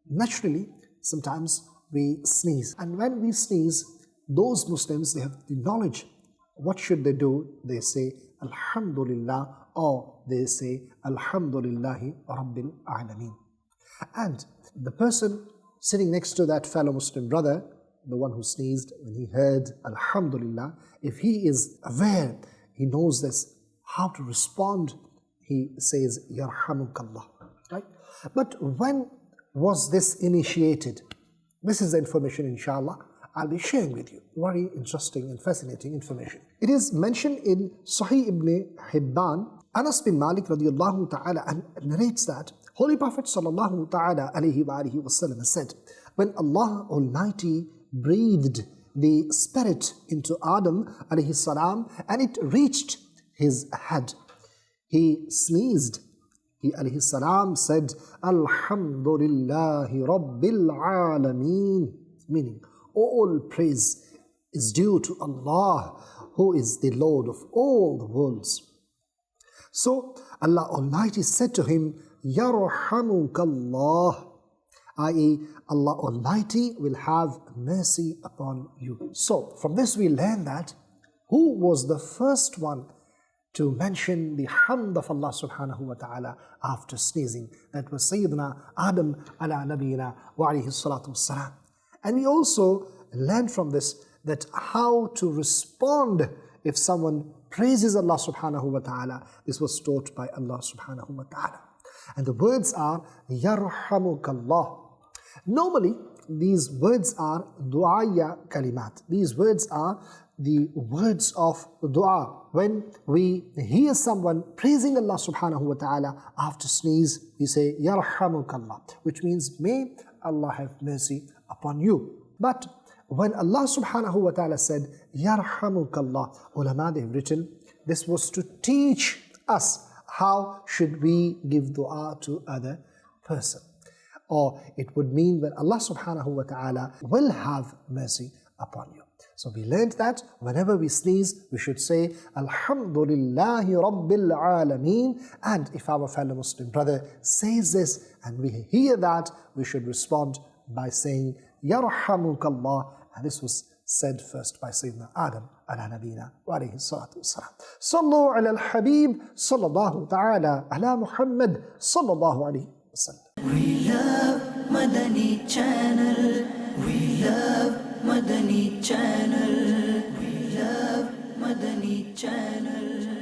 Naturally, sometimes we sneeze. And when we sneeze, those Muslims, they have the knowledge. What should they do? They say, Alhamdulillah, or they say, Alhamdulillahi Rabbil Alameen. And the person sitting next to that fellow Muslim brother, the one who sneezed, when he heard Alhamdulillah, if he is aware, he knows this, how to respond, he says, Yarhamukallah. Right? But when was this initiated? This is the information, inshallah, I'll be sharing with you. Very interesting and fascinating information. It is mentioned in Sahih ibn Hibban. Anas bin Malik radiallahu ta'ala narrates that Holy Prophet sallallahu ta'ala alayhi wa alihi wasallam said, when Allah Almighty breathed the spirit into Adam alayhi salam and it reached his head, he sneezed. He alayhi salam said, Alhamdulillahi Rabbil Alameen, meaning all praise is due to Allah, who is the Lord of all the worlds. So Allah Almighty said to him, Yarhamukallah, i.e. Allah Almighty will have mercy upon you. So from this we learn that who was the first one to mention the hamd of Allah subhanahu wa ta'ala after sneezing? That was Sayyidina Adam ala nabiyina wa alayhi salatu wassalam. And we also learn from this that how to respond if someone praises Allah subhanahu wa ta'ala. This was taught by Allah subhanahu wa ta'ala. And the words are Yarhamukallah. Normally, these words are du'aya kalimat. These words are the words of dua. When we hear someone praising Allah subhanahu wa ta'ala after sneeze, we say Yarhamukallah, which means may Allah have mercy upon you. But when Allah subhanahu wa ta'ala said Yarhamukallah, ulama, they've written, this was to teach us how should we give dua to other person. Or it would mean that Allah subhanahu wa ta'ala will have mercy upon you. So we learned that whenever we sneeze, we should say Alhamdulillahi Rabbil Alameen. And if our fellow Muslim brother says this and we hear that, we should respond by saying Yarhamukallah. And this was said first by Sayyidina Adam ala nabina wa alayhi salatu wassalam. Sallu ala al-Habib sallallahu ta'ala ala Muhammad sallallahu alayhi wasallam. We love Madani Channel. We love Madani Channel. We love Madani Channel.